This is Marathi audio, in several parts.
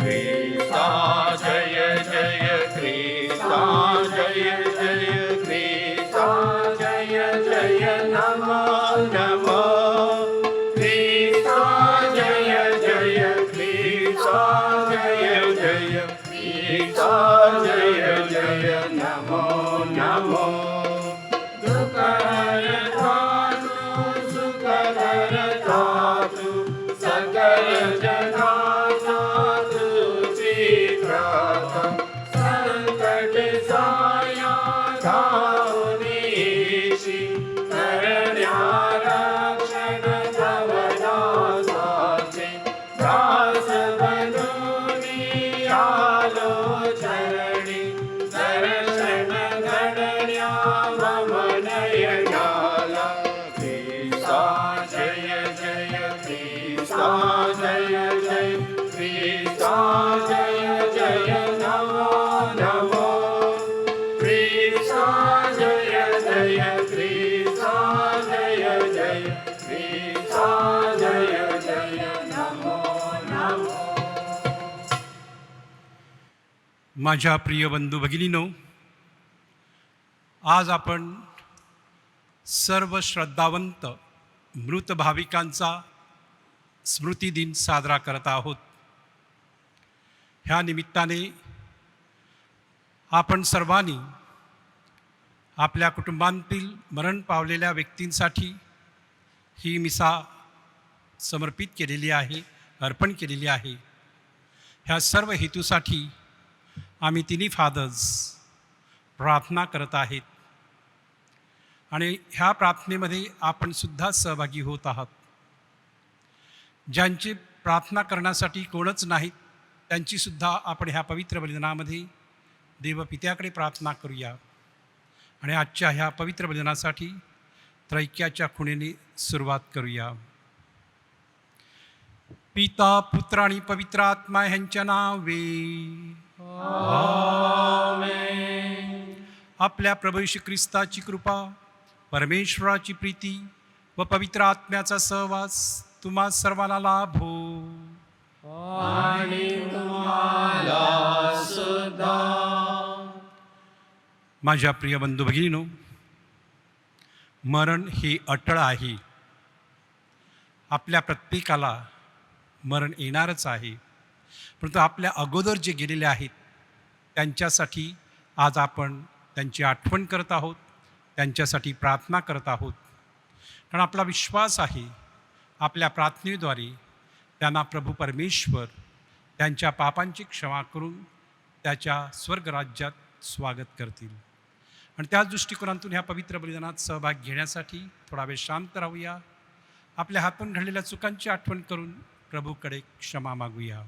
ख्रिस्ता जय जय ख्रिस्ता जय जय ख्रिस्ता जय जय नमो नमो ख्रिस्ता जय जय ख्रिस्ता जय जय ख्रिस्ता जय जय नमो नमो सकल जनाना तुझी प्रार्थना संकट साया धावनीशी करण्या रक्षण धवनासाचे दास बनूनी आलो चरणी दर्शन घडण्या मम नयनाला ख्रिस्ता जय जय ख्रिस्ता जय जय ख्रिस्ता जय जय नमो नमो ख्रिस्ता जय जय ख्रिस्ता जय जय ख्रिस्ता जय जय नमो नमो. माझ्या प्रिय बंधू भगिनीनो, आज आपण सर्व श्रद्धावंत मृत भाविकांचा स्मृती दिन साजरा करत आहोत. ह्या निमित्ताने आपण सर्वांनी आपल्या कुटुंबांतील मरण पावलेल्या व्यक्तींसाठी ही मिसा समर्पित केलेली आहे, अर्पण केलेली आहे. ह्या सर्व हेतूसाठी आम्ही तिन्ही फादर्स प्रार्थना करत आहेत आणि ह्या प्रार्थनेमध्ये आपण सुद्धा सहभागी होत आहात. ज्यांची प्रार्थना करण्यासाठी कोणच नाहीत त्यांचीसुद्धा आपण ह्या पवित्र बलिदानामध्ये देवपित्याकडे प्रार्थना करूया आणि आजच्या ह्या पवित्र बलिदानासाठी त्रैक्याच्या खुणेने सुरुवात करूया. पिता पुत्र आणि पवित्र आत्मा ह्यांच्या नावे आमेन. आपल्या प्रभू येशू ख्रिस्ताची कृपा, परमेश्वराची प्रीती व पवित्र आत्म्याचा सहवास तुम्हा सर्वांना लाभो. आणि तुम्हाला सुद्धा. माझ्या प्रिय बंधू भगिनीनो, मरण हे अटळ आहे. आपल्या प्रत्येकाला मरण येणारच आहे, परंतु आपल्या अगोदर जे गेलेले आहेत त्यांच्यासाठी आज आपण त्यांची आठवण करत आहोत, त्यांच्यासाठी प्रार्थना करत आहोत. कारण आपला विश्वास आहे आपल्या प्रार्थनेद्वारे त्यांना प्रभू परमेश्वर त्यांच्या पापांची क्षमा करून त्याच्या स्वर्गराज्यात स्वागत करतील. आणि त्याच दृष्टिकोनातून ह्या पवित्र बलिदानात सहभाग घेण्यासाठी थोडा वेळ शांत राहूया. आपल्या हातून घडलेल्या चुकांची आठवण करून प्रभूकडे क्षमा मागूया.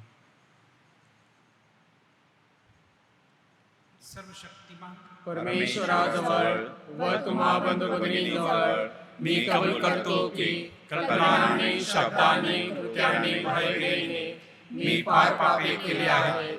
सर्वशक्तिमान परमेश्वराजवळ व तुम्हा बंधू भगिनींजवळ मी कबूल करतो की कल्पनाने, शब्दाने, कृत्याने, भावनेने मी पार पापे केले आहेत.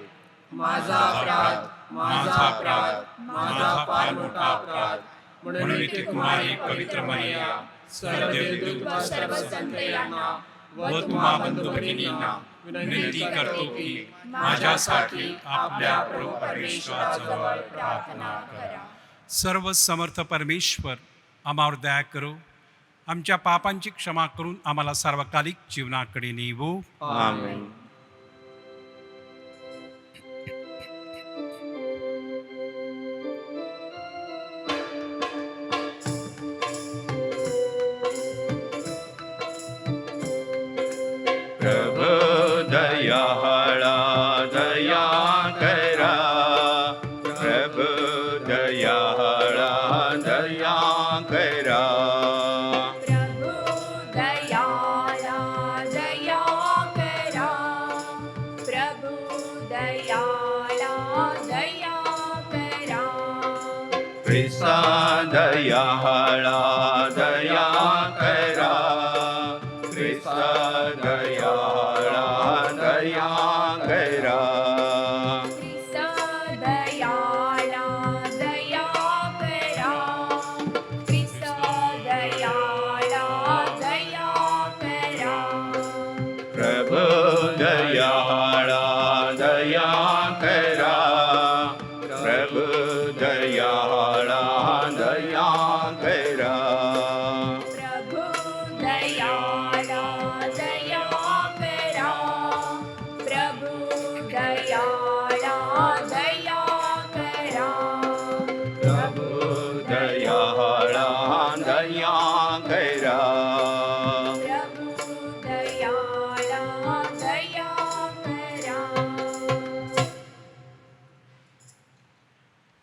माझा अपराध, माझा अपराध, माझा फार मोठा अपराध. म्हणून इथे कुमारी पवित्र मरिया, सर्व देवदूत, सर्व संत यांना व तुम्हा बंधू भगिनींना विनंती करतो की माझ्यासाठी आपल्या प्रभू परमेश्वराजवळ प्रार्थना करा. सर्व समर्थ परमेश्वर आम्हावर दया करो, आमच्या पापांची क्षमा करून आम्हाला सार्वकालिक जीवनाकडे नेवो. आमेन. प्रभु दयाळा दया करा, प्रभु दयाळा दया करा. प्रभु दयाला दया करा, प्रभु दयाला दया करा. ख्रिस्ता दयाळा दया करा, ख्रिस्ता दयाळा दया करा. ख्रिस्त दयाला दया करा, ख्रिस्त दयाला दया करा. प्रभु दयाळा दया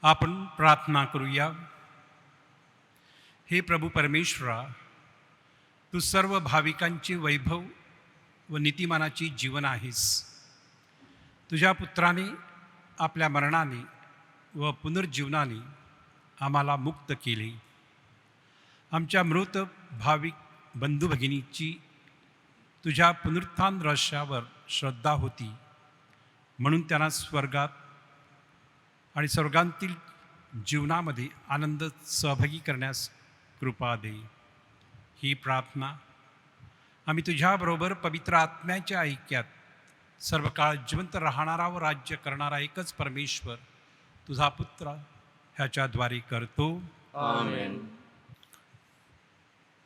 आपण प्रार्थना करूया. हे प्रभू परमेश्वरा, तू सर्व भाविकांचे वैभव व नीतिमानाची जीवन आहेस. तुझ्या पुत्राने आपल्या मरणाने व पुनर्जीवनाने आम्हाला मुक्त केले. आमच्या मृत भाविक बंधू भगिनीची तुझ्या पुनरुत्थान रहस्यावर श्रद्धा होती, म्हणून त्यांना स्वर्गात आणि स्वर्गांतील जीवनामध्ये आनंद सहभागी करण्यास कृपा दे. ही प्रार्थना आम्ही तुझ्याबरोबर पवित्र आत्म्याच्या ऐक्यात सर्व काळ जिवंत राहणारा व राज्य करणारा एकच परमेश्वर तुझा पुत्र ह्याच्याद्वारे करतो. आमेन.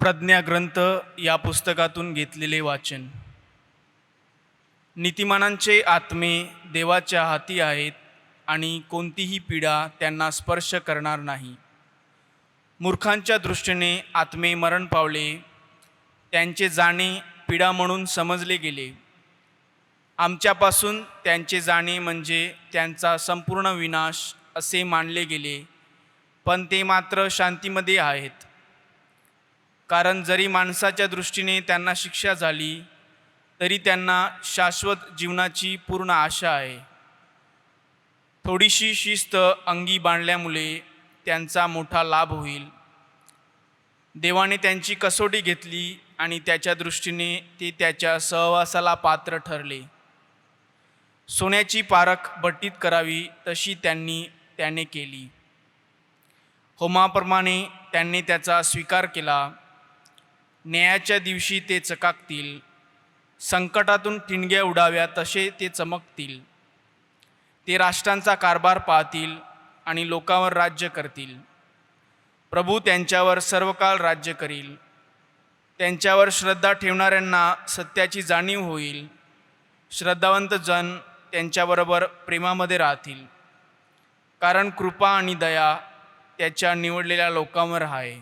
प्रज्ञा ग्रंथ या पुस्तकातून घेतलेले वाचन. नीतिमानांचे आत्मे देवाच्या हाती आहेत आणि कोणतीही पीडा त्यांना स्पर्श करणार नाही. मूर्खांच्या दृष्टीने आत्मे मरण पावले, त्यांचे जाणे पीडा म्हणून समजले गेले. आमच्यापासून त्यांचे जाणे म्हणजे त्यांचा संपूर्ण विनाश असे मानले गेले, पण ते मात्र शांतीमध्ये आहेत. कारण जरी माणसाच्या दृष्टीने त्यांना शिक्षा झाली, तरी त्यांना शाश्वत जीवनाची पूर्ण आशा आहे. थोडीशी शिस्त अंगी बांधल्यामुळे त्यांचा मोठा लाभ होईल. देवाने त्यांची कसोटी घेतली आणि त्याच्या दृष्टीने ते त्याच्या सहवासाला पात्र ठरले. सोन्याची पारख भट्टीत करावी तशी त्याने केली. होमाप्रमाणे त्यांनी त्याचा स्वीकार केला. न्यायाच्या दिवशी ते चकाकतील. संकटातून ठिणग्या उडाव्या तसे ते चमकतील. ते राष्ट्रांचा कारभार पाहतील आणि लोकांवर राज्य करतील. प्रभू त्यांच्यावर सर्व काळ राज्य करील. त्यांच्यावर श्रद्धा ठेवणाऱ्यांना सत्याची जाणीव होईल. श्रद्धावंत जन त्यांच्याबरोबर प्रेमामध्ये राहतील, कारण कृपा आणि दया त्याच्या निवडलेल्या लोकांवर आहे.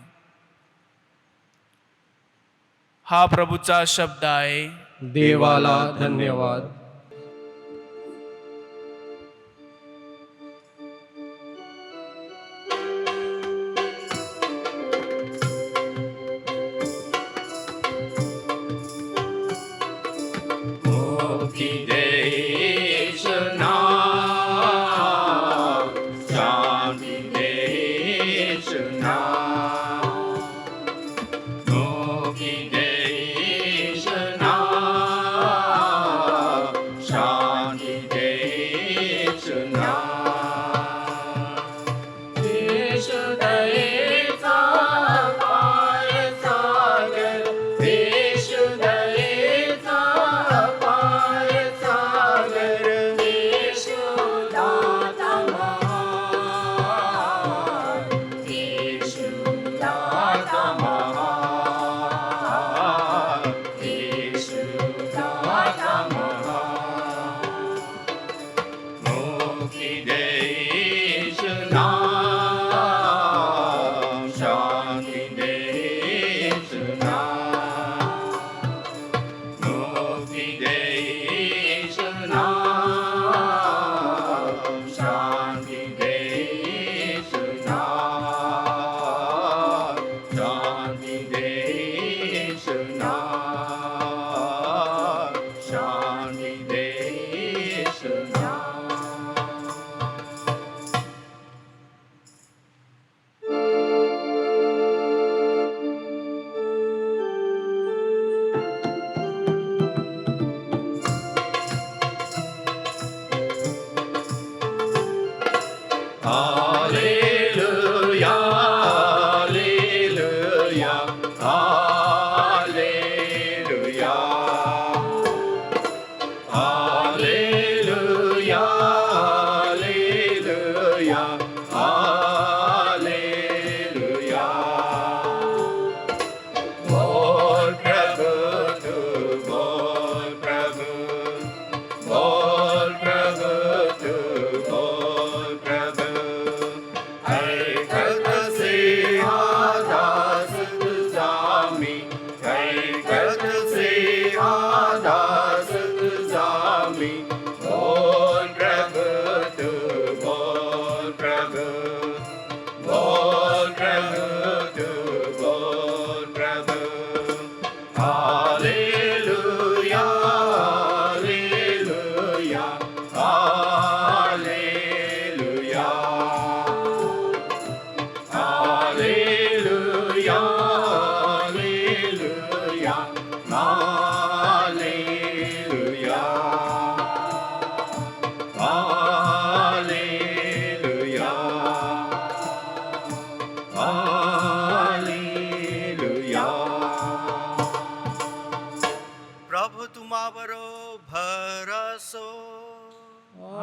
हा प्रभूचा शब्द आहे. देवाला धन्यवाद. मुक्ती देशना, शांती देशना, मुक्ती देशना, शांती देशना. देश दयेचा पाय सागर, देश दयेचा पाय सागर, येशुदाता महान, येशुदाता महान, येशुदाता महान. मुक्ती देशना, शांती देशना, मुक्ती देशना, शांती देशना, शांती देशना, शांती देशना. Hallelujah, hallelujah, hallelujah. Hallelujah, hallelujah, hallelujah. बोल प्रभु तू बोल प्रभु, बोल प्रभु तू बोल प्रभु. ऐकत सिंहादास तुझा मी, ऐकत सिंहादास तुझा मी. बोल प्रभु तू बोल प्रभु.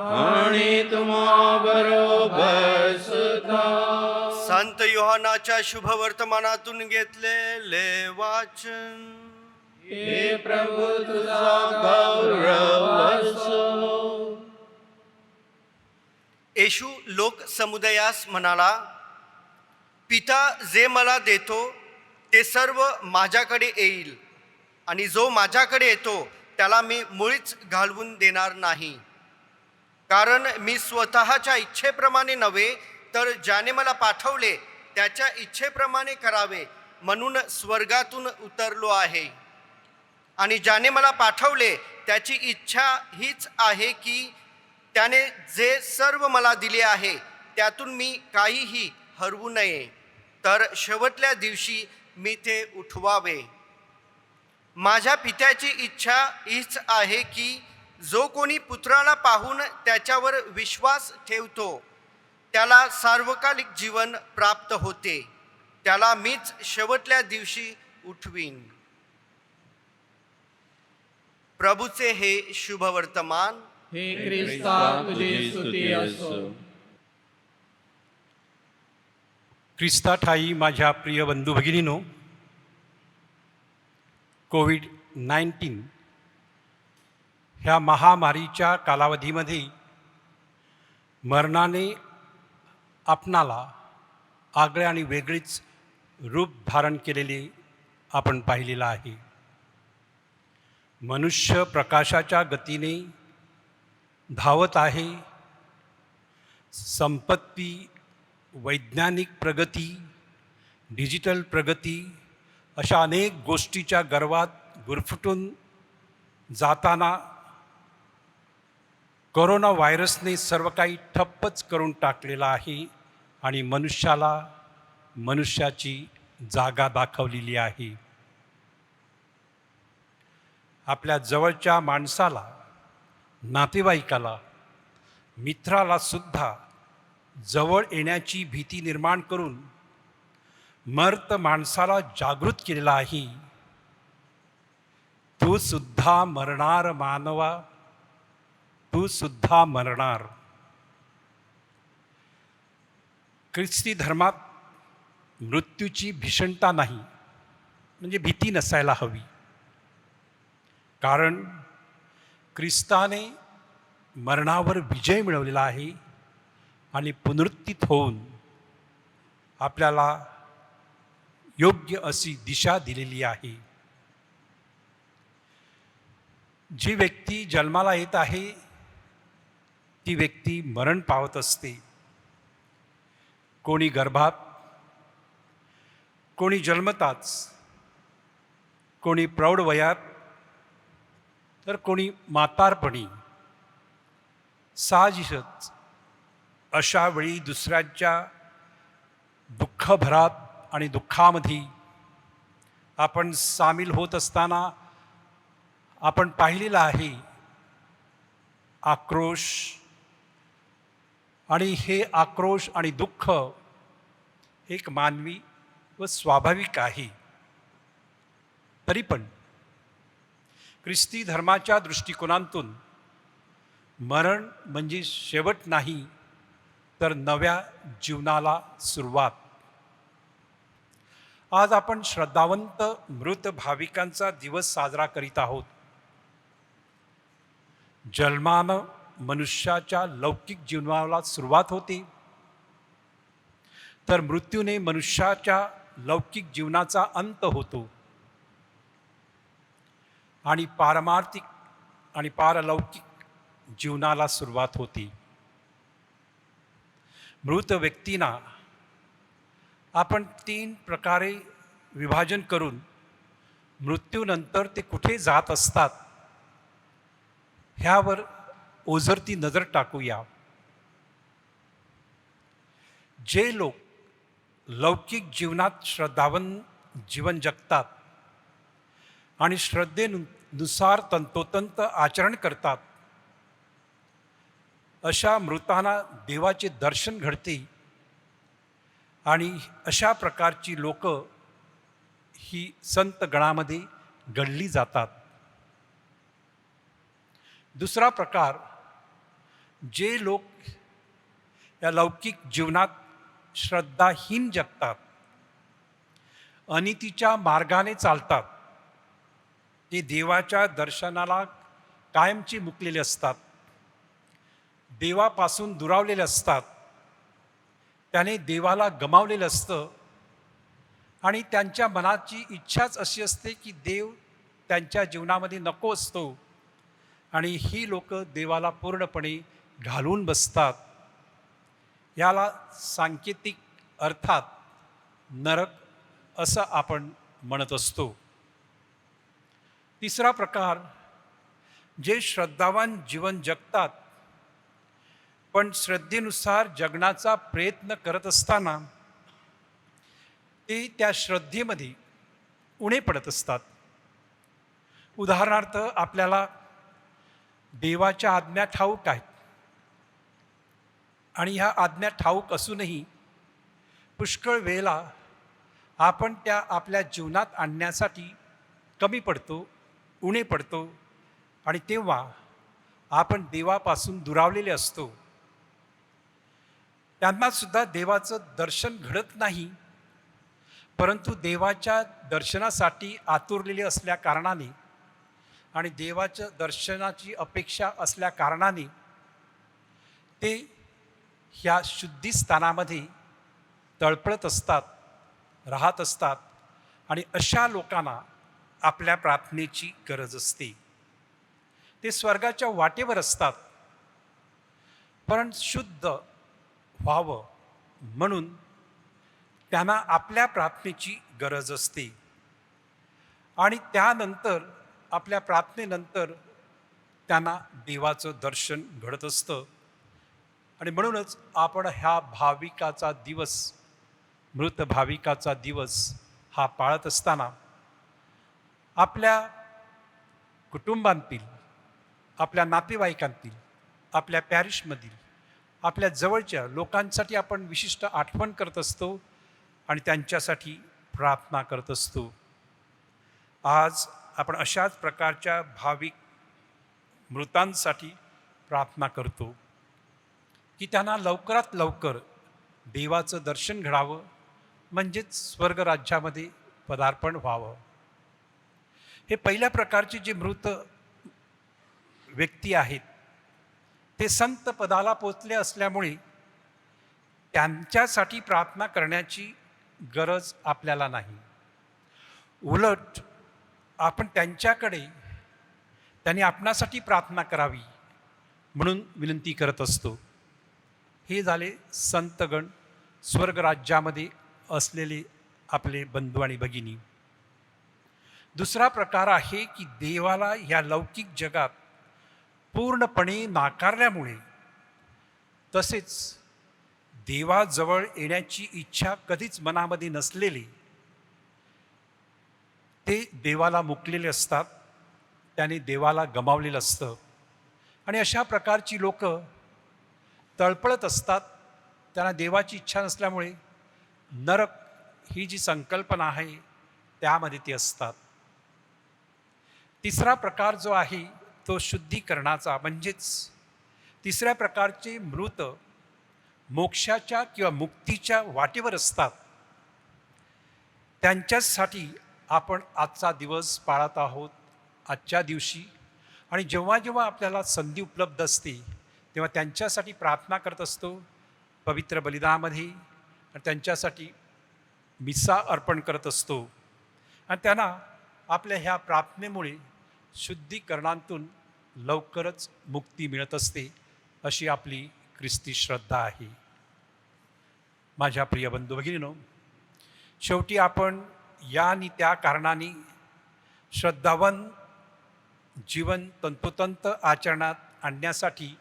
आणि तुम्हा बरोबर सुद्धा. संत योहानाच्या शुभ वर्तमानातून घेतलेले वाचन. हे प्रभू तुझा गौरव असो. येशू लोक समुदायास म्हणाला, पिता जे मला देतो ते सर्व माझ्याकडे येईल, आणि जो माझ्याकडे येतो त्याला मी मुळीच घालवून देणार नाही. कारण मी स्वतःच्या इच्छेप्रमाणे नव्हे, तर ज्याने मला पाठवले त्याच्या इच्छेप्रमाणे करावे म्हणून स्वर्गातून उतरलो आहे. आणि ज्याने मला पाठवले त्याची इच्छा हीच आहे की त्याने जे सर्व मला दिले आहे त्यातून मी काहीही हरवू नये, तर शेवटल्या दिवशी मी ते उठवावे. माझ्या पित्याची इच्छा हीच आहे की जो कोणी पुत्राला पाहून त्याच्यावर विश्वास ठेवतो त्याला सार्वकालिक जीवन प्राप्त होते. त्याला मीच शेवटल्या दिवशी उठवीन. प्रभूचे हे शुभवर्तमान. हे ख्रिस्ता तुझी स्तुती असो. ख्रिस्ता ठाई माझ्या प्रिय बंधू भगिनीनो, कोविड-19 ह्या महामारीच्या कालावधीमध्ये मरणाने आपणाला आगळे आणि वेगळीच रूप धारण केलेले आपण पाहिलेलं आहे. मनुष्य प्रकाशाच्या गतीने धावत आहे. संपत्ती, वैज्ञानिक प्रगती, डिजिटल प्रगती अशा अनेक गोष्टीच्या गर्वात गुरफटून जाताना कोरोना व्हायरसने सर्व काही ठप्पच करून टाकलेलं आहे आणि मनुष्याला मनुष्याची जागा दाखवलेली आहे. आपल्या जवळच्या माणसाला, नातेवाईकाला, मित्राला सुद्धा जवळ येण्याची भीती निर्माण करून मर्त माणसाला जागृत केलेला आहे. तू सुद्धा मरणार मानवा, तू सुद्धा मरणार. ख्रिस्ती धर्मात मृत्यूची भीषणता नाही, म्हणजे भीती नसायला हवी. कारण ख्रिस्ताने मरणावर विजय मिळवलेला आहे आणि पुनरुत्थित होऊन आपल्याला योग्य अशी दिशा दिलेली आहे. जी व्यक्ती जन्माला येत आहे ती व्यक्ती मरण पावत असते. कोणी गर्भात, कोणी जन्मताच, कोणी प्रौढ वयात, तर कोणी म्हातारपणी. साहजिकच अशा वेळी दुसऱ्यांच्या दुःखभरात आणि दुःखामध्ये आपण सामील होत असताना आपण पाहिलेलं आहे आक्रोश. आणि हे आक्रोश आणि दुःख एक मानवी व स्वाभाविक आहे. तरी पण ख्रिस्ती धर्माच्या दृष्टिकोनातून मरण म्हणजे शेवट नाही, तर नव्या जीवनाला सुरुवात. आज आपण श्रद्धावंत मृत भाविकांचा दिवस साजरा करीत आहोत. जन्मानं मनुष्याच्या लौकिक जीवनाला सुरुवात होते, तर मृत्यूने मनुष्याच्या लौकिक जीवनाचा अंत होतो आणि पारमार्थिक आणि पारलौकिक जीवनाला सुरुवात होती. मृत व्यक्तींना आपण 3 प्रकारे विभाजन करून मृत्यूनंतर ते कुठे जात असतात ह्यावर ओझरती नजर टाकूया. जे लोक लौकिक जीवनात श्रद्धावन जीवन जगतात आणि श्रद्धेनुसार तंतोतंत आचरण करतात, अशा मृतांना देवाचे दर्शन घडते आणि अशा प्रकारची लोक ही संत गणामध्ये गणली जातात. दुसरा प्रकार, जे लोक या लौकिक जीवनात श्रद्धाहीन जगतात, अनितीच्या मार्गाने चालतात, ते देवाच्या दर्शनाला कायमचे मुकलेले असतात, देवापासून दुरावलेले असतात, त्याने देवाला गमावलेलं असतं आणि त्यांच्या मनाची इच्छाच अशी असते की देव त्यांच्या जीवनामध्ये नको असतो आणि ही लोक देवाला पूर्णपणे घालवून बसतात. याला सांकेतिक अर्थात नरक असं आपण म्हणत असतो. तिसरा प्रकार, जे श्रद्धावान जीवन जगतात पण श्रद्धेनुसार जगण्याचा प्रयत्न करत असताना ते त्या श्रद्धेमध्ये उणे पडत असतात. उदाहरणार्थ, आपल्याला देवाच्या आज्ञा ठाऊक आहेत आणि ह्या आज्ञा ठाऊक असूनही पुष्कळ वेळेला आपण त्या आपल्या जीवनात आणण्यासाठी कमी पडतो, उणे पडतो आणि तेव्हा आपण देवापासून दुरावलेले असतो. त्यांनासुद्धा देवाचं दर्शन घडत नाही, परंतु देवाच्या दर्शनासाठी आतुरलेले असल्या कारणाने आणि देवाच्या दर्शनाची अपेक्षा असल्या कारणाने ते ह्या शुद्धीस्थानामध्ये तळपळत असतात, राहत असतात आणि अशा लोकांना आपल्या प्रार्थनेची गरज असते. ते स्वर्गाच्या वाटेवर असतात, परंतु शुद्ध व्हावं म्हणून त्यांना आपल्या प्रार्थनेची गरज असते आणि त्यानंतर आपल्या प्रार्थनेनंतर त्यांना देवाचं दर्शन घडत असतं. आणि म्हणूनच आपण ह्या भाविकाचा दिवस, मृत भाविकाचा दिवस हा पाळत असताना आपल्या कुटुंबांतील, आपल्या नातेवाईकांतील, आपल्या पॅरिशमधील, आपल्या जवळच्या लोकांसाठी आपण विशिष्ट आठवण करत असतो आणि त्यांच्यासाठी प्रार्थना करत असतो. आज आपण अशाच प्रकारच्या भाविक मृतांसाठी प्रार्थना करतो की त्यांना लवकरात लवकर देवाचं दर्शन घडावं, म्हणजेच स्वर्गराज्यामध्ये पदार्पण व्हावं. हे पहिल्या प्रकारचे जे मृत व्यक्ती आहेत ते संत पदाला पोचले असल्यामुळे त्यांच्यासाठी प्रार्थना करण्याची गरज आपल्याला नाही. उलट आपण त्यांच्याकडे त्यांनी आपणासाठी प्रार्थना करावी म्हणून विनंती करत असतो. हे झाले संतगण, स्वर्गराज्यामध्ये असलेले आपले बंधू आणि भगिनी. दुसरा प्रकार आहे की देवाला या लौकिक जगात पूर्णपणे नाकारल्यामुळे, तसेच देवाजवळ येण्याची इच्छा कधीच मनामध्ये नसलेले ते देवाला मुकलेले असतात, त्याने देवाला गमावलेलं असतं आणि अशा प्रकारची लोक तळपळत असतात. त्यांना देवाची इच्छा नसल्यामुळे नरक ही जी संकल्पना आहे त्यामध्ये ते असतात. तिसरा प्रकार जो आहे तो शुद्धीकरणाचा, म्हणजेच तिसऱ्या प्रकारचे मृत मोक्षाच्या किंवा मुक्तीच्या वाटेवर असतात. त्यांच्यासाठी आपण आजचा दिवस पाळत आहोत. आजच्या दिवशी आणि जेव्हा जेव्हा आपल्याला संधी उपलब्ध असते तेव्हा त्यांच्यासाठी प्रार्थना करत असतो पवित्र बलिदानामध्ये आणि त्यांच्यासाठी मिसा अर्पण करत असतो आणि त्यांना आपल्या ह्या प्रार्थनेमुळे शुद्धीकरणातून लवकरच मुक्ती मिळत असते, अशी आपली ख्रिस्ती श्रद्धा आहे. माझ्या प्रिय बंधू भगिनींनो, शेवटी आपण या आणि त्या कारणाने श्रद्धावान जीवन तंतोतंत आचरणात आणण्यासाठी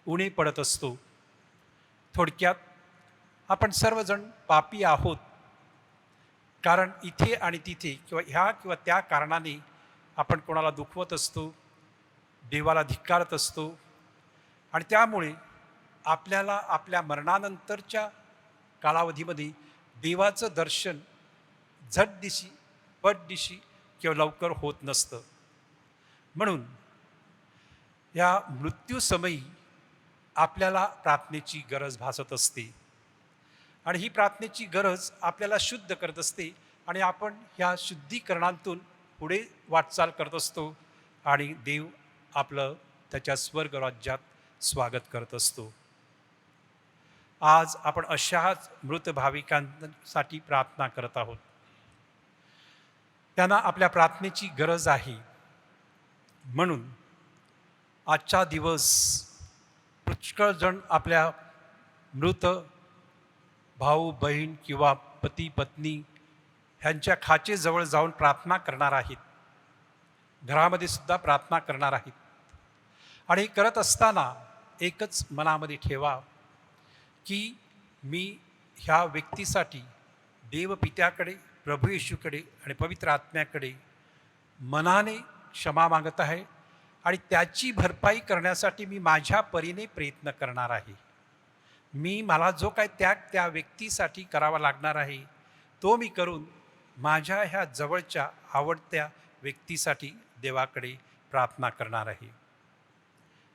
उणे पडत असतो. थोडक्यात आपण सर्वजण पापी आहोत, कारण इथे आणि तिथे किंवा ह्या किंवा त्या कारणाने आपण कोणाला दुखवत असतो, देवाला धिक्कारत असतो आणि त्यामुळे आपल्याला आपल्या मरणानंतरच्या कालावधीमध्ये देवाचं दर्शन झटदिशी पटदिशी किंवा लवकर होत नसतं. म्हणून या मृत्यूसमयी आपल्याला प्रार्थनेची गरज भासत असते आणि ही प्रार्थनेची गरज आपल्याला शुद्ध करत असते आणि आपण ह्या शुद्धीकरणातून पुढे वाटचाल करत असतो आणि देव आपलं त्याच्या स्वर्ग राज्यात स्वागत करत असतो. आज आपण अशाच मृत भाविकांसाठी प्रार्थना करत आहोत. त्यांना आपल्या प्रार्थनेची गरज आहे. म्हणून आजचा दिवस पुष्कळ जण आपल्या मृत भाऊ बहीण किंवा पती पत्नी ह्यांच्या खाचेजवळ जाऊन प्रार्थना करणार आहेत. घरामध्ये सुद्धा प्रार्थना करणार आहेत. आणि करत असताना एकच मनामध्ये ठेवा की मी ह्या व्यक्तीसाठी देवपित्याकडे, प्रभू येशूकडे आणि पवित्र आत्म्याकडे मनाने क्षमा मागत आहे आणि त्याची भरपाई करण्यासाठी मी माझ्या परीने प्रयत्न करणार आहे. मला जो काय त्याग त्या व्यक्तीसाठी करावा लागणार आहे तो मी करून माझ्या ह्या जवळच्या आवडत्या व्यक्तीसाठी देवाकडे प्रार्थना करणार आहे.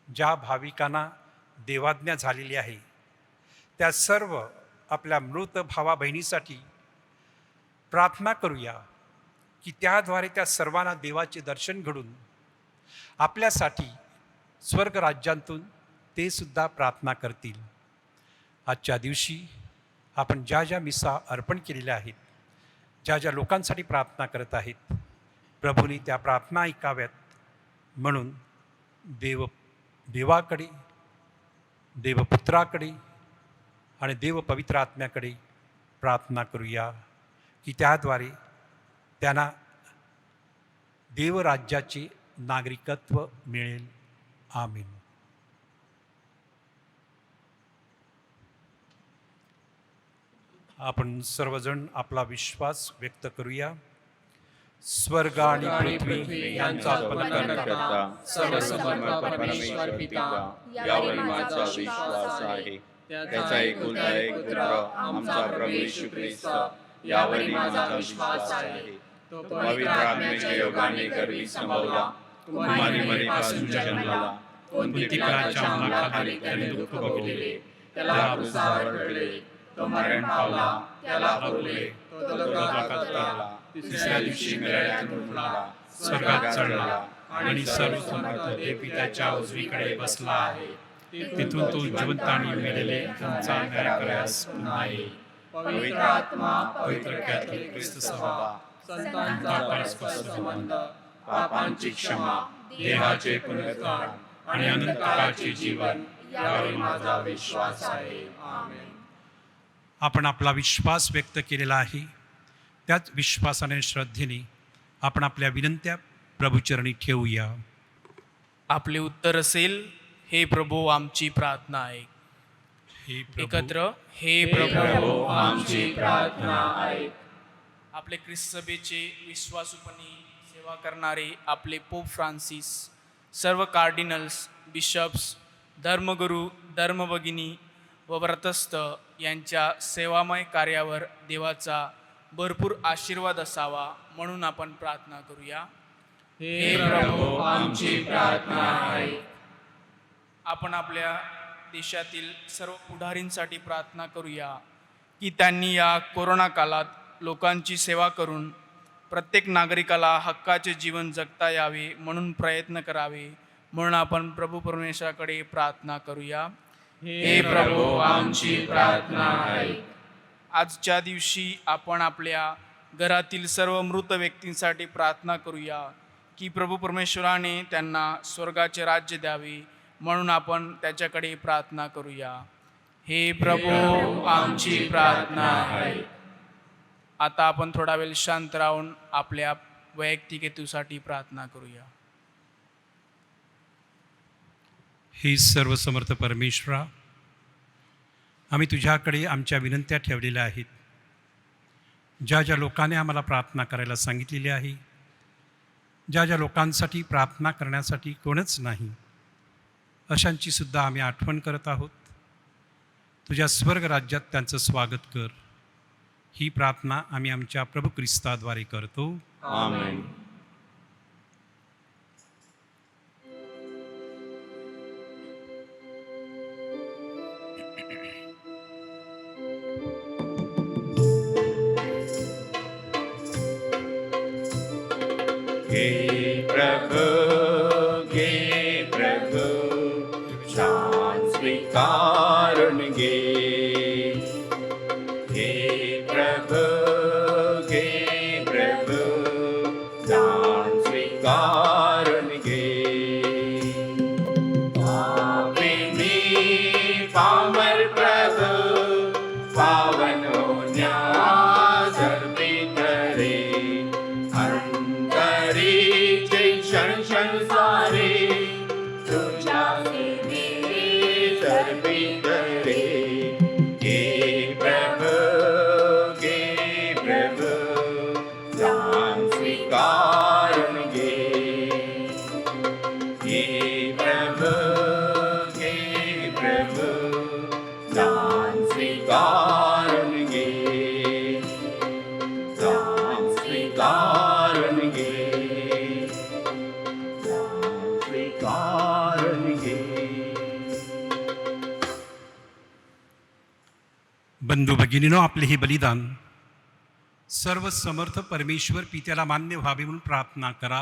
ज्या भाविकांना देवाज्ञा झालेली आहे त्या सर्व आपल्या मृत भावा बहिणीसाठी प्रार्थना करूया की त्याद्वारे त्या सर्वांना देवाचे दर्शन घडून आपल्यासाठी स्वर्ग राज्यातून ते सुद्धा प्रार्थना करतील. आजच्या दिवशी आपण ज्या ज्या मिसा अर्पण केलेल्या आहेत, ज्या ज्या लोकांसाठी प्रार्थना करत आहेत, प्रभूने त्या प्रार्थना ऐकाव्यात म्हणून देवाकडे, देवपुत्राकडे आणि देव पवित्र आत्म्याकडे प्रार्थना करूया की त्याद्वारे त्यांना देवराज्याचे नागरिकत्व मिळेल. आमीन. आपण सर्वजण आपला विश्वास व्यक्त करूया. स्वर्ग आणि पृथ्वी यांचा करता सर्वसमर्थ परमेश्वर पिता यावर माझा विश्वास आहे. त्याचा एकुलता एक पुत्र आमचा प्रभू येशू ख्रिस्त यावर माझा विश्वास आहे. तो पवित्र आत्म्याच्या योगाने गर्भी संभवला, कुमारी मरीपासून जन्मला, कोणती पिलाच्या अंगाखाली त्याने दुःख भोगले, त्याला भुसावळ पडले, तो मरण पावला, त्याला पुरले, तो दोघात उतरला, तिसऱ्या दिवशी मेल्यातून उठला, स्वर्गात चढला आणि सर्वसमर्थ देवपित्याच्या उजवीकडे बसला आहे. तिथून तो जिवंत आणि मेलेले त्यांचा न्याय करायस पुन्हा येईल. पवित्र आत्मा, पवित्र कॅथलिक ख्रिस्त सभा, संतांचा परस्पर संबंध, पापांची क्षमा, देहाचे पुनरुत्थान आणि अनंत काळचे जीवन यावर माझा विश्वास आहे. आमेन. आपण आपला विश्वास व्यक्त केलेला आहे. त्याच विश्वासाने श्रद्धेने आपण आपल्या विनंत्या प्रभूचरणी ठेवूया. आपले उत्तर असेल, हे प्रभू आमची प्रार्थना ऐक. हे प्रभू, एकत्र, हे प्रभू आमची प्रार्थना ऐक. आपले ख्रिस्त सभेचे विश्वासूपणे सेवा करणारे आपले पोप फ्रान्सिस, सर्व कार्डिनल्स, बिशप्स, धर्मगुरू, धर्मभगिनी व व्रतस्थ यांच्या सेवामय कार्यावर देवाचा भरपूर आशीर्वाद असावा म्हणून आपण प्रार्थना करूया. हे प्रभू आमची प्रार्थना ऐक. आपण आपल्या देशातील सर्व पुढारींसाठी प्रार्थना करूया की त्यांनी या कोरोना काळात लोकांची सेवा करून प्रत्येक नागरिकाला हक्काचे जीवन जगता यावे म्हणून प्रयत्न करावे म्हणून आपण प्रभू परमेश्वराकडे प्रार्थना करूया. हे प्रभू आमची प्रार्थना ऐक. आजच्या दिवशी आपण आपल्या घरातील सर्व मृत व्यक्तींसाठी प्रार्थना करूया की प्रभू परमेश्वराने त्यांना स्वर्गाचे राज्य द्यावे म्हणून आपण त्याच्याकडे प्रार्थना करूया. हे प्रभू आमची प्रार्थना ऐक. आता आपण थोडा वेळ शांत राहून आपल्या वैयक्तिक हेतूसाठी प्रार्थना करूया. हे सर्वसमर्थ परमेश्वरा, आम्ही तुझ्याकडे आमच्या विनंत्या ठेवलेल्या आहेत. ज्या ज्या लोकांनी आम्हाला प्रार्थना करायला सांगितलेली आहे, ज्या ज्या लोकांसाठी प्रार्थना करण्यासाठी कोणच नाही, अशांची सुद्धा आम्ही आठवण करत आहोत. तुझ्या स्वर्ग राज्यात त्यांचं स्वागत कर. ही प्रार्थना आम्ही आमच्या प्रभू ख्रिस्ताद्वारे करतो. आमेन. घे प्रभु घे प्रभु दान स्वीकारून घे घे प्रभु दान स्वीकारून घे पापिनी पामर प्रभु पावन होण्यास अर्पित रे अंतरीचे क्षण क्षण सारे तुझ्या सेवेत अर्पित रे घे प्रभु दान स्वीकारून घे घे प्रभु दान स्वीकारून घे दान स्वीकारून घे दान स्वीकारून घे. बंधू भगिनीनो, आपले हे बलिदान सर्व समर्थ परमेश्वर पित्याला मान्य व्हावे म्हणून प्रार्थना करा.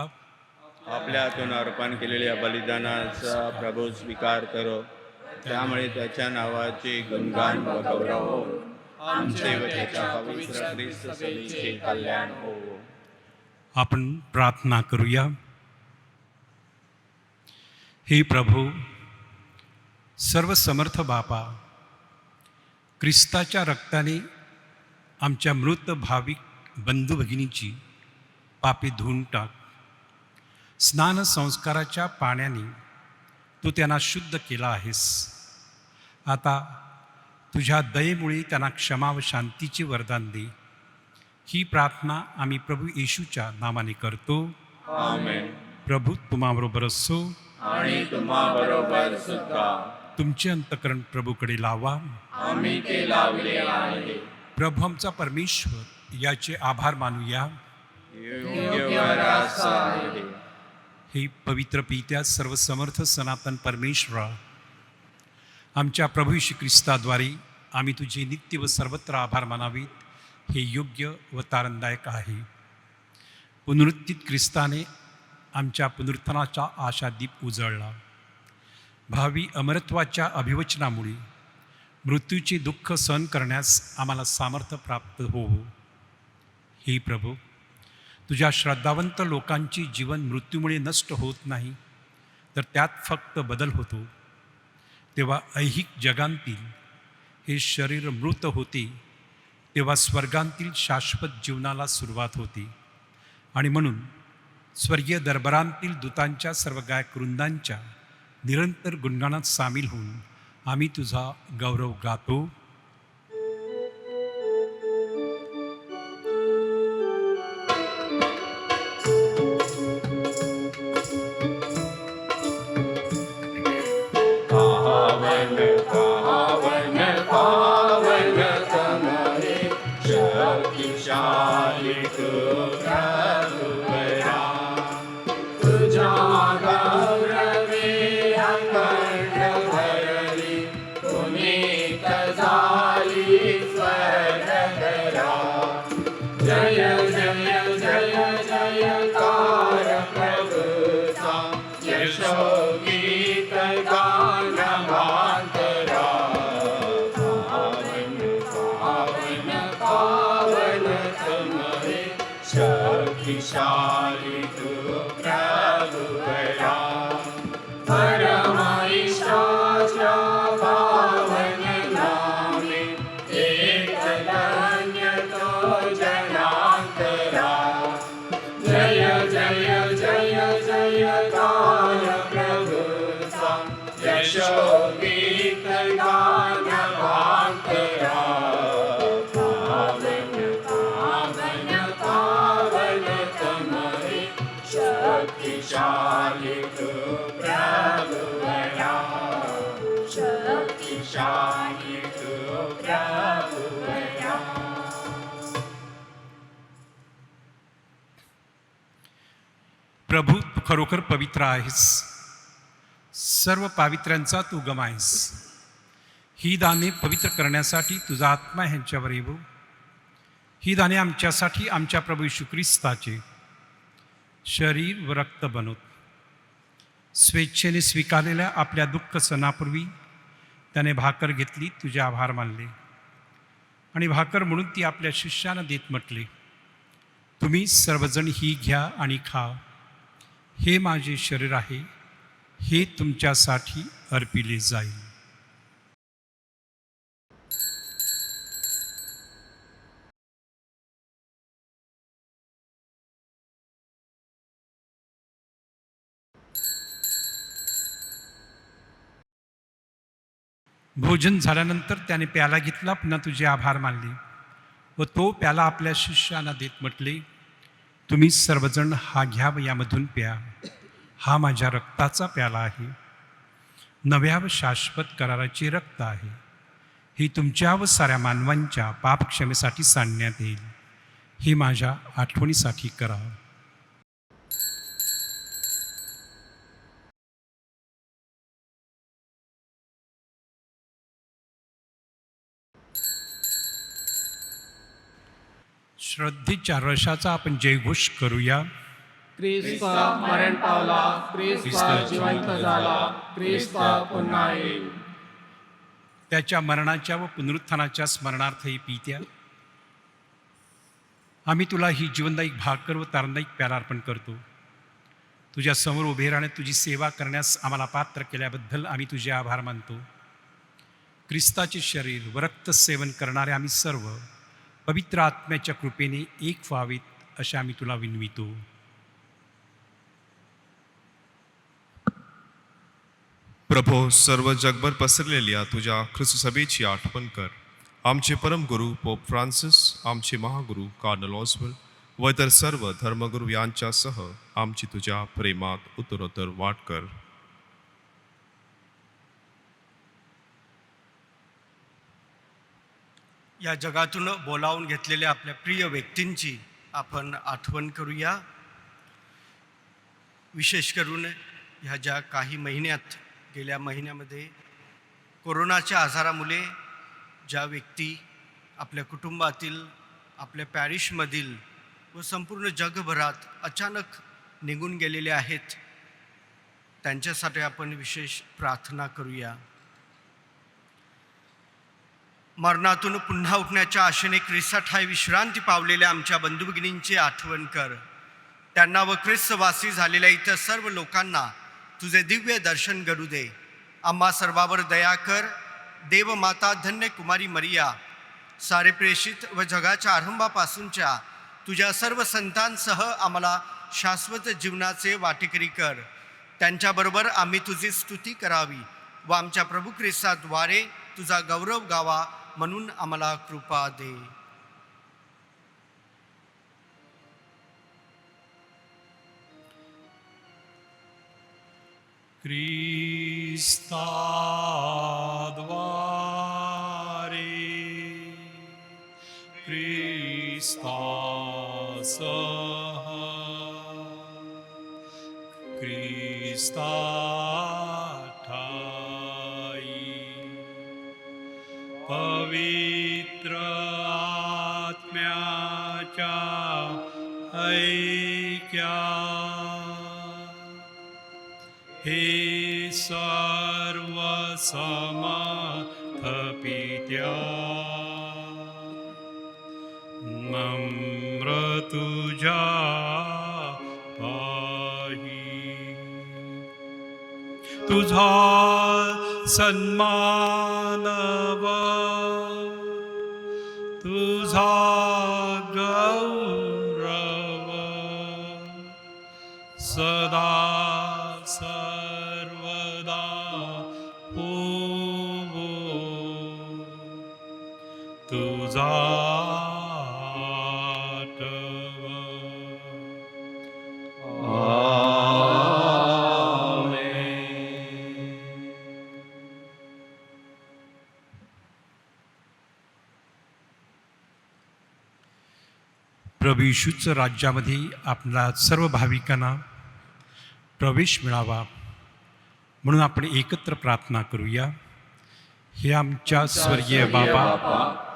आपल्या हातून अर्पण केलेल्या बलिदानाचा प्रभू स्वीकार करो. त्यामुळे त्याच्या नावाचे गुणगान व गौरव हो. आमचे व त्याच्या पवित्र ख्रिस्त सभेचे कल्याण हो. आपण प्रार्थना करूया. हे प्रभू, सर्व समर्थ बापा, ख्रिस्ताच्या रक्ताने आमच्या मृत भाविक बंधू भगिनीची पापे धुवून टाक. स्नान संस्काराच्या पाण्याने तू त्यांना शुद्ध केला आहेस. आता तुझ्या दयेमुळे त्यांना क्षमा व शांतीचे वरदान दे. ही प्रार्थना आम्ही प्रभू येशूच्या नावाने करतो. आमेन. प्रभू तुम्हाबरोबर असो आणि तुम्हा बरोबर सुद्धा. तुमचे अंतकरण प्रभूकडे लावा. आम्ही ते लावले आहे. प्रभू आमचा परमेश्वर याचे आभार मानूया. योग्य व रास्त आहे. हे पवित्र पित्या, सर्व समर्थ सनातन परमेश्वरा, आमच्या प्रभू श्री ख्रिस्ताद्वारे आम्ही तुझे नित्य व सर्वत्र आभार मानावेत हे योग्य व तारणदायक आहे. पुनरुत्थित ख्रिस्ताने आमच्या पुनरुत्थानाचा आशादीप उजळला. भावी अमरत्वाच्या अभिवचनामुळे मृत्यूचे दुःख सहन करण्यास आम्हाला सामर्थ्य प्राप्त होवो. हे प्रभू, तुझ्या श्रद्धावंत लोकांचे जीवन मृत्यूमुळे नष्ट होत नाही, तर त्यात फक्त बदल होतो. तेव्हा ऐहिक जगांतील हे शरीर मृत होते, तेव्हा स्वर्गांतील शाश्वत जीवनाला सुरुवात होते. आणि म्हणून स्वर्गीय दरबारांतील दूतांच्या सर्व गायकवृंदांच्या निरंतर गुणगानात सामील होऊन आम्ही तुझा गौरव गातो. पावन पावन पावन तमरे शक्तिशाली तू प्रभुवरा. तुझ्या गौरवे अखंड भरली पुनीत झाली स्वर्गधरा. जय जय जय जयकार प्रभुचा यशोगीत गान मातरा. पावन पावन पावन तमरे शक्तिशाली तू प्रभुवरा. परमेश्वराच्या पावन नामे एक धन्य तो जनांतरा. जय जय जय जयकार प्रभुचा यशोगीत गान मातरा. पावन पावन पावन तमरे शक्तिशाली तू प्रभुवरा. शक्तिशाली तू प्रभुवरा. प्रभू, तू खरोखर पवित्र आहेस. सर्व पावित्र्यांचा तू उगम आहेस. ही दाने पवित्र करण्यासाठी तुझा आत्मा ह्यांच्यावर येवो. ही दाने आमच्यासाठी आमच्या प्रभू येशू ख्रिस्ताचे शरीर व रक्त बनवत स्वेच्छेने स्वीकारलेल्या आपल्या दुःख सणापूर्वी त्याने भाकर घेतली, तुझे आभार मानले आणि भाकर म्हणून ती आपल्या शिष्यांना देत म्हटले, तुम्ही सर्वजण ही घ्या आणि खा, हे माझे शरीर आहे, हे तुमच्यासाठी अर्पिले जाईल. भोजन झाल्यानंतर त्याने प्याला घेतला, पुन्हा तुझे आभार मानले व तो प्याला आपल्या शिष्यांना देत म्हटले, तुम्ही सर्वजण हा घ्या व यामधून प्या, हा माझ्या रक्ताचा प्याला आहे, नव्या व शाश्वत कराराचे रक्त आहे, ही तुमच्या व साऱ्या मानवांच्या पापक्षमेसाठी सांडण्यात येईल, हे माझ्या आठवणीसाठी करा. श्रद्धेच्या रशाचा आपण जयघोष करूया. ख्रिस्त मरण पावला, ख्रिस्त जिवंत झाला, ख्रिस्त पुन्हा येईल. त्याच्या मरणाच्या व पुनरुत्थानाच्या स्मरणार्थ ही पित्या, आम्ही तुला ही जीवनदायिक भाकर व तारणदायिक प्याला अर्पण करतो. तुझ्या समोर उभे राहणे, तुझी सेवा करण्यास आम्हाला पात्र केल्याबद्दल आम्ही तुझे आभार मानतो. ख्रिस्ताचे शरीर व रक्त सेवन करणारे आम्ही सर्व पवित्र आत्म्याच्या कृपेने एक व्हावेत असे आम्ही तुला विनवितो. प्रभो, सर्व जगभर पसरलेल्या तुझ्या ख्रिस्त सभेची आठवण कर. आमचे परमगुरू पोप फ्रान्सिस, आमचे महागुरू कार्डिनल ऑस्वल्ड व इतर सर्व धर्मगुरू यांच्यासह आमची तुझ्या प्रेमात उत्तरोत्तर वाढ कर. या जगातून बोलावून घेतलेल्या आपल्या प्रिय व्यक्तींची आपण आठवण करूया. विशेष करून ह्या ज्या काही महिन्यात गेल्या महिन्यामध्ये कोरोनाच्या आजारामुळे ज्या व्यक्ती आपल्या कुटुंबातील, आपल्या पॅरिशमधील व संपूर्ण जगभरात अचानक निघून गेलेले आहेत, त्यांच्यासाठी आपण विशेष प्रार्थना करूया. मरणातून पुन्हा उठण्याच्या आशेने ख्रिस्ताठायी विश्रांती पावलेल्या आमच्या बंधुभगिनींची आठवण कर. त्यांना व ख्रिस्तवासी झालेल्या इतर सर्व लोकांना तुझे दिव्य दर्शन घडू दे. आम्हा सर्वावर दया कर. देवमाता धन्य कुमारी मरिया, सारे प्रेषित व जगाच्या आरंभापासूनच्या तुझ्या सर्व संतांसह आम्हाला शाश्वत जीवनाचे वाटेकरी कर. त्यांच्याबरोबर आम्ही तुझी स्तुती करावी व आमच्या प्रभू ख्रिस्ताद्वारे तुझा गौरव गावा म्हणून आम्हाला कृपा दे. ख्रिस्ताद्वारे ख्रिस्तासह ख्रिस्ताठायी पवित्र आत्म्याच्या ऐक्यात हे सर्व समर्थ पित्या, नम्र तुझ्या पाही तुझा सन्मान व तुझा गौरव सदा सर्वदा होवो. तुझा आठव. प्रभू येशूच्या राज्यामध्ये आपल्या सर्व भाविकांना प्रवेश मिळावा म्हणून आपण एकत्र प्रार्थना करूया. हे आमच्या स्वर्गीय बाबा,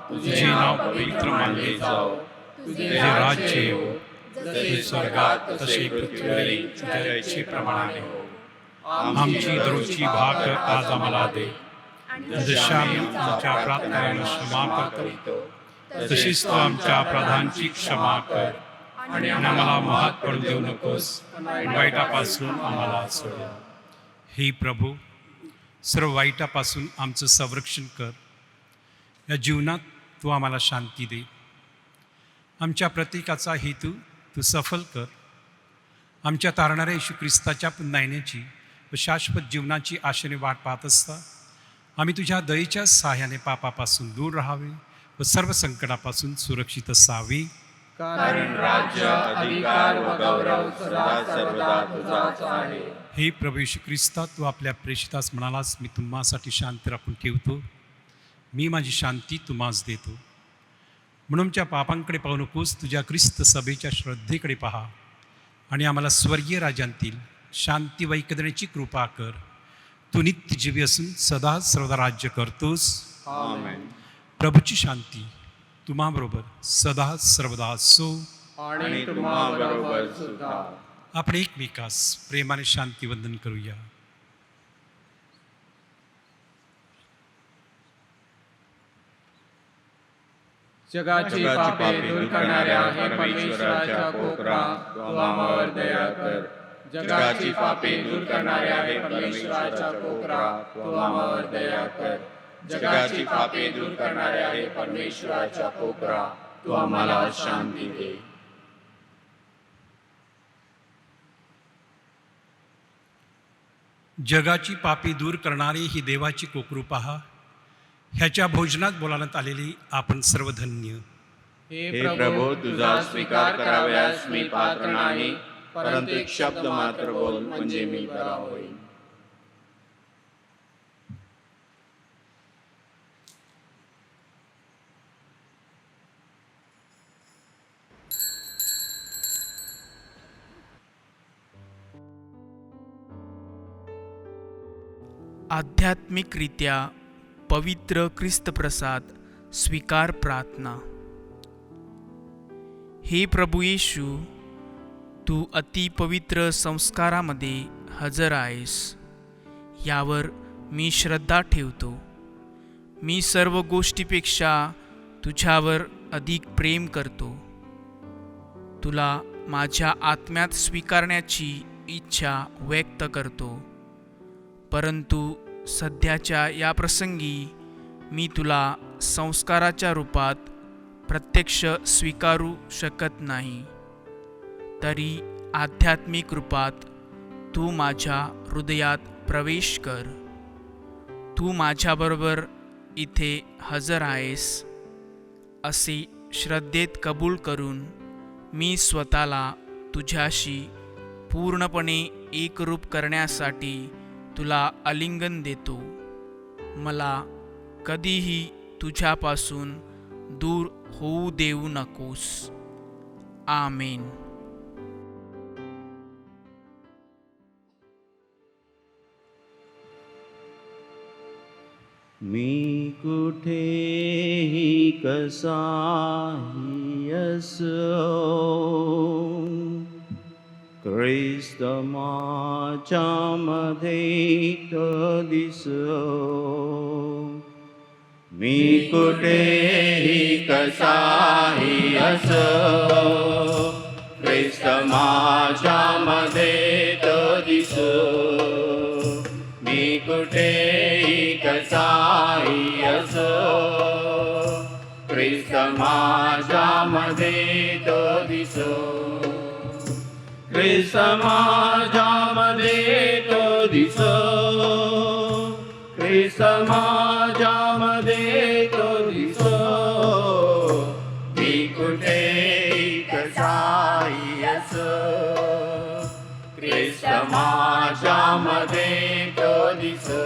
तुझे नाव पवित्र मानले जाओ, तुझे राज्य येवो, जसे स्वर्गात तसे पृथ्वीवरही तुझ्या इच्छेप्रमाणे हो. आमची दररोजची भाकर आज आम्हाला दे. जशा आम्ही आमच्या प्रार्थनेला क्षमा करतो तशीच तू आमच्या अपराधांची क्षमा कर आणि आम्हाला मोहात पडू देऊ नकोस, पण वाईटापासून आम्हाला सोड. हे प्रभू, सर्व वाईटापासून आमचं संरक्षण कर. या जीवनात तू आम्हाला शांती दे. आमच्या प्रत्येकाचा हेतू तू सफल कर. आमच्या तारणाऱ्या येशू ख्रिस्ताच्या पुन्हा येण्याची व शाश्वत जीवनाची आशेने वाट पाहत असता आम्ही तुझ्या दयेच्या सहाय्याने पापापासून दूर राहावे व सर्व संकटापासून सुरक्षित असावे. कारण राज्य, अधिकार व गौरव सदा सर्वदा तुझाच आहे. हे प्रभू येशू ख्रिस्ता, तू आपल्या प्रेषितास म्हणालास, मी तुम्हासाठी शांती राखून ठेवतो, मी माझी शांती तुम्हास देतो. म्हणून आमच्या पापांकडे पाहू नकोस, तुझ्या ख्रिस्त सभेच्या श्रद्धेकडे पहा आणि आम्हाला स्वर्गीय राज्यांतील शांती व ऐक्य देण्याची कृपा कर. तू नित्यजीवी असून सदा सर्वदा राज्य करतोस. आमेन. प्रभूची शांती तुम्हाबरोबर सदा सर्वदा असो. आणि तुम्हाबरोबर सुद्धा. आपण एकमेकास प्रेमाने शांती वंदन करूया. जगाची पापे दूर करणाऱ्या हे परमेश्वराच्या कोकरा, तू आम्हावर दया कर. जगाची पापे दूर करणाऱ्या हे परमेश्वराच्या कोकरा, तू आम्हावर दया कर. जगाची पापे दूर करणाऱ्या हे परमेश्वराच्या कोकरा, तू आम्हाला शांती दे. जगाची पापी दूर करणारी ही देवाची कोकरू पहा. ह्याच्या भोजनात बोलावण्यात आलेली आपण सर्व धन्य. हे प्रभू, तुझा स्वीकार कराव्यास मी पात्र नाही, परंतु एक शब्द मात्र बोल म्हणजे मी बरा होईन. आध्यात्मिकरित्या पवित्र ख्रिस्तप्रसाद स्वीकार प्रार्थना. हे प्रभू येशू, तू अतिपवित्र संस्कारामध्ये हजर आहेस, यावर मी श्रद्धा ठेवतो. मी सर्व गोष्टीपेक्षा तुझ्यावर अधिक प्रेम करतो. तुला माझ्या आत्म्यात स्वीकारण्याची इच्छा व्यक्त करतो. परंतु सध्याच्या या प्रसंगी मी तुला संस्काराच्या रूपात प्रत्यक्ष स्वीकारू शकत नाही. तरी आध्यात्मिक रूपात तू माझ्या हृदयात प्रवेश कर. तू माझ्याबरोबर इथे हजर आहेस असे श्रद्धेत कबूल करून मी स्वतःला तुझ्याशी पूर्णपणे एकरूप करण्यासाठी तुला आलिंगन देतो. मला कधीही तुझ्यापासून दूर होऊ देऊ नकोस. आमेन. मी कुठेही कसाही असो, ख्रिस्त माझ्यामध्ये तो दिसो. मी कुठेही कसाही असो, ख्रिस्त माझ्यामध्ये तो दिसो. मी कुठेही कसाही असो, ख्रिस्त माझ्यामध्ये तो दिसो. ख्रिस्त माझ्यामध्ये तो दिसो. ख्रिस्त माझ्यामध्ये तो दिसो. मी कुठेही कसाही असो, ख्रिस्त माझ्यामध्ये तो दिसो.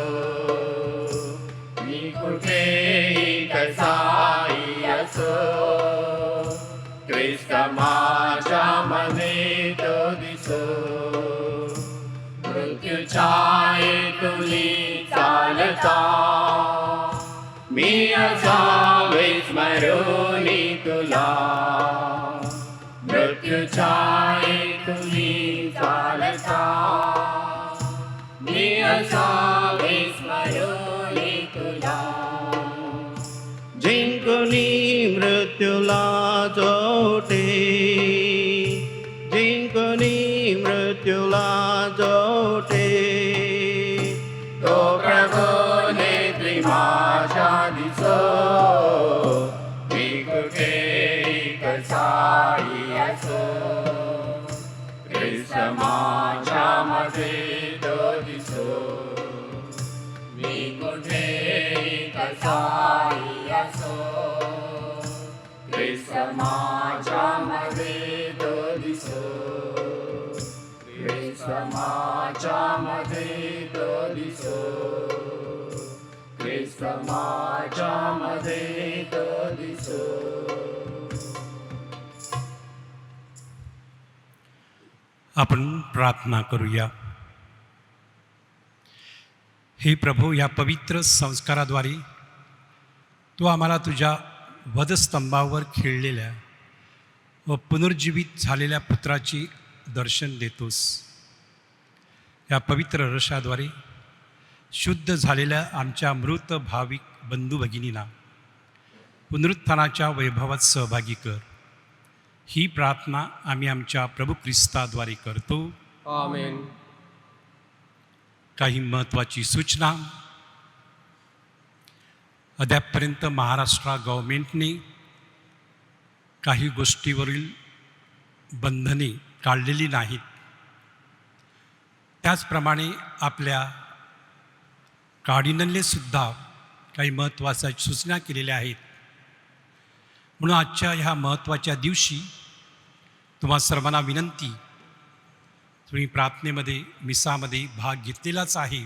मी कुठेही कसाही असो, ख्रिस्त माझ्यामध्ये तो दिसो. मृत्यूच्या तुली चालता मी असावे स्मरोनी तुला. मृत्यूच्या शाळेत तुम्ही चालता मी असावे स्मरोनी तुला जिंकणी मृत्यूला जोटे जिंकणी मृत्यूला जोटे तो प्रभू नेत्री माझ्या दिसो मी कुठेही कसाही असो ख्रिस्त माझ्यामध्ये तो दिसो मी कुठेही कसाही असो ख्रिस्त माझ्यामध्ये तो दिसो ख्रिस्त माझ्यामध्ये तो दिसो ख्रिस्त माझ्यामध्ये तो दिसो आपण प्रार्थना करूया. हे प्रभू, या पवित्र संस्काराद्वारे तू आम्हाला तुझ्या वधस्तंभावर खेळलेल्या व पुनर्जीवित झालेल्या पुत्राचे दर्शन देतोस. या पवित्र रसाद्वारे शुद्ध झालेल्या आमच्या मृत भाविक बंधू भगिनींना पुनरुत्थानाच्या वैभवात सहभागी कर. ही प्रार्थना आम्ही आमच्या प्रभू ख्रिस्ताद्वारे करतो. आमेन. काही महत्त्वाची सूचना. अद्यापपर्यंत महाराष्ट्र गव्हर्मेंटने काही गोष्टीवरील बंधने काढलेली नाहीत. त्याचप्रमाणे आपल्या कार्डिनलने सुद्धा काही महत्त्वाच्या सूचना केलेल्या आहेत. म्हणून आजच्या ह्या महत्त्वाच्या दिवशी तुम्हा सर्वांना विनंती, तुम्ही प्रार्थनेमध्ये मिसामध्ये भाग घेतलेलाच आहे.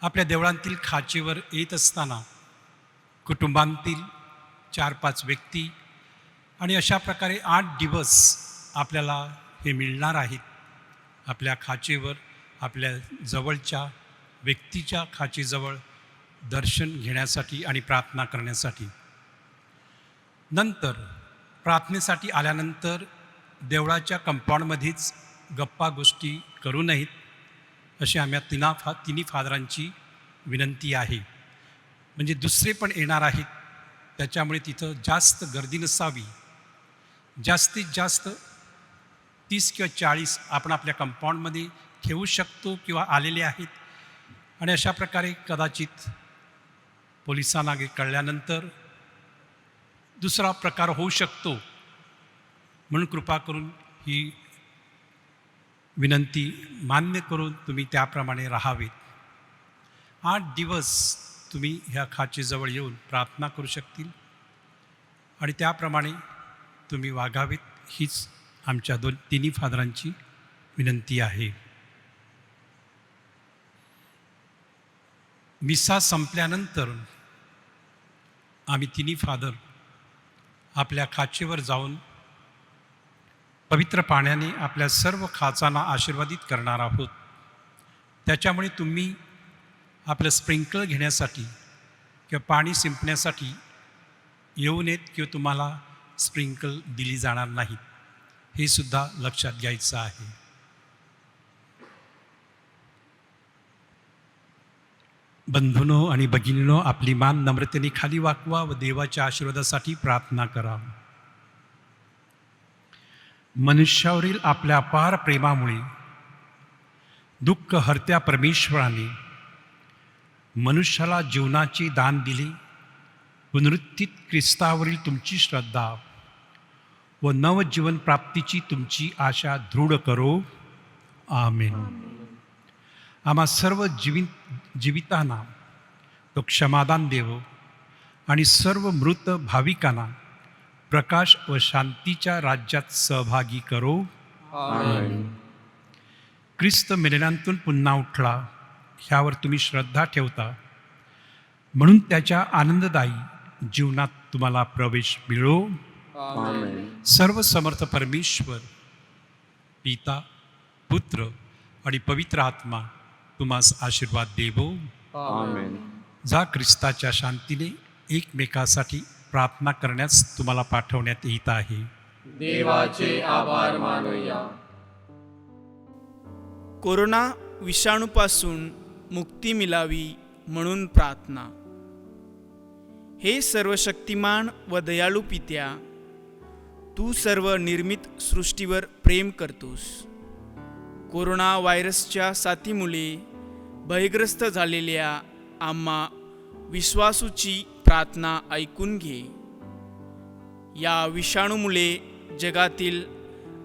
आपल्या देवळांतील खाचेवर येत असताना कुटुंबांतील 4-5 व्यक्ती आणि अशा प्रकारे 8 दिवस आपल्याला हे मिळणार आहेत. आपल्या खाचेवर आपल्या जवळच्या व्यक्तीच्या खाचेजवळ दर्शन घेण्यासाठी आणि प्रार्थना करण्यासाठी. नंतर प्रार्थनेसाठी आल्यानंतर देवळाच्या कंपाऊंडमध्येच गप्पा गोष्टी करू नयेत अशी आम्हा तिन्ही फादरांची विनंती आहे. म्हणजे दुसरे पण येणार आहेत, त्याच्यामुळे तिथं जास्त गर्दी नसावी. जास्तीत जास्त 30 किंवा 40 आपण आपल्या कंपाऊंडमध्ये ठेवू शकतो किंवा आलेले आहेत. आणि अशा प्रकारे कदाचित पोलिसांना कळल्यानंतर दुसरा प्रकार होऊ शकतो. म्हणून कृपा करून ही विनंती मान्य करून तुम्ही त्याप्रमाणे राहावेत. 8 दिवस तुम्ही ह्या खाचेजवळ येऊन प्रार्थना करू शकतील आणि त्याप्रमाणे तुम्ही वागावेत, हीच आमच्या तिन्ही फादरांची विनंती आहे. मिसा संपल्यानंतर आम्ही तिन्ही फादर आपल्या खाचेवर जाऊन पवित्र पाण्याने आपल्या सर्व खाचांना आशीर्वादित करणार आहोत. त्याच्यामुळे तुम्ही आपलं स्प्रिंकल घेण्यासाठी किंवा पाणी शिंपण्यासाठी येऊ नयेत किंवा तुम्हाला स्प्रिंकल दिली जाणार नाही, हे सुद्धा लक्षात घ्यायचं आहे. बंधूंनो आणि भगिनींनो, आपली मान नम्रतेने खाली वाकवा व देवाच्या आशीर्वादासाठी प्रार्थना करा. मनुष्यावरील आपल्या अपार प्रेमामुळे दुःख हरत्या परमेश्वराने मनुष्याला जीवनाचे दान दिले. पुनरुत्थित ख्रिस्तावरील तुमची श्रद्धा व नवजीवन प्राप्तीची तुमची आशा दृढ करो. आमेन. आम्हा सर्व जीवितांना तो क्षमादान देवो आणि सर्व मृत भाविकांना प्रकाश व शांतीच्या राज्यात सहभागी करो. आमेन. ख्रिस्त मेलेल्यांतून पुन्हा उठला ह्यावर तुम्ही श्रद्धा ठेवता, म्हणून त्याच्या आनंददायी जीवनात तुम्हाला प्रवेश मिळो. आमेन. सर्व समर्थ परमेश्वर पिता, पुत्र आणि पवित्र आत्मा तुम्हास आशीर्वाद देवो. आमेन. जा ख्रिस्ताच्या शांतीने एकमेकासाठी प्रार्थना करण्यास तुम्हाला पाठवण्यात येत आहे. देवाचे आभार मानूया. कोरोना विषाणूपासून मुक्ती मिळावी म्हणून प्रार्थना. हे सर्वशक्तिमान व दयाळू पित्या, तू सर्व निर्मित सृष्टीवर प्रेम करतोस. कोरोना व्हायरसच्या साथीमुळे भयग्रस्त झालेल्या आम्हा विश्वासूची प्रार्थना ऐकून घे. या विषाणूमुळे जगातील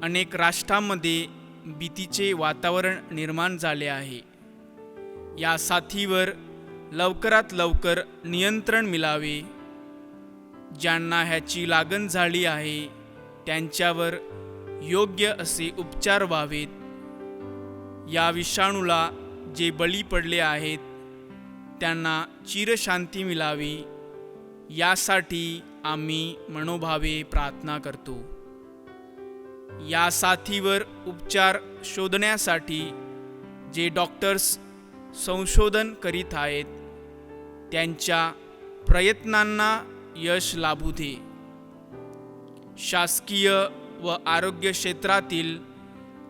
अनेक राष्ट्रांमध्ये भीतीचे वातावरण निर्माण झाले आहे. या साथीवर लवकरात लवकर नियंत्रण मिळावे. ज्यांना ह्याची लागण झाली आहे त्यांच्यावर योग्य असे उपचार व्हावेत. या विषाणूला जे बळी पडले आहेत त्यांना चिरशांती मिळावी यासाठी आम्ही मनोभावे प्रार्थना करतो. या साथीवर उपचार शोधण्यासाठी जे डॉक्टर्स संशोधन करीत आहेत त्यांच्या प्रयत्नांना यश लाभू दे. शासकीय व आरोग्य क्षेत्रातील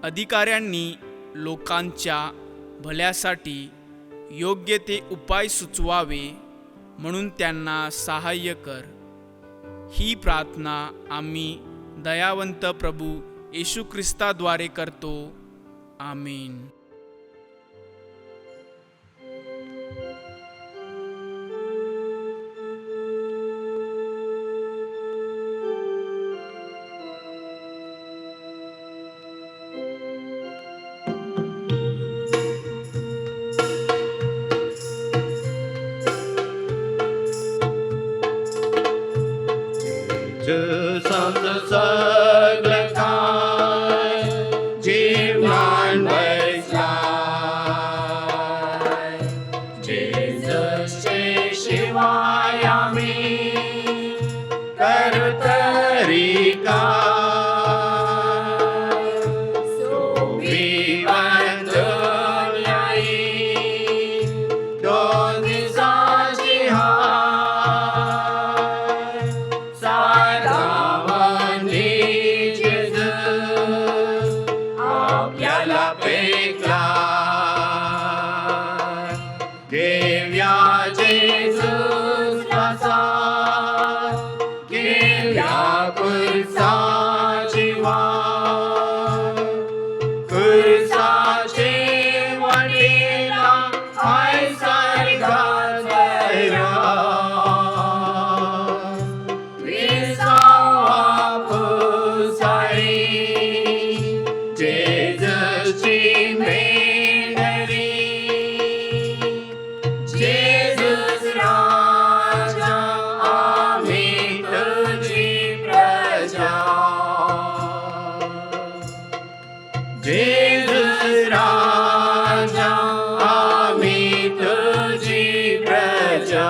अधिकाऱ्यांनी लोकांच्या भल्यासाठी योग्य ते उपाय सुचवावे म्हणून त्यांना सहाय्य कर. ही प्रार्थना आम्ही दयावंत प्रभू येशू ख्रिस्ताद्वारे करतो. आमीन. सगळं काय जीवन बसलाय. जेजसचे शिवाय आम्ही करू तरी काय. सोबी बंधून येईल दोन दिवसाची हाय. साधावणी जेजस आपल्याला पेटलाय. देव्या जेजसला साथ, देव्या खुर्साची वाट. खुर्साचे वडीला हाय सारखाच विसावा पुसाई. जेजसची मेंढरी, जेजस राजा आम्ही तुझी प्रजा. जेजस राजा आम्ही तुझी प्रजा.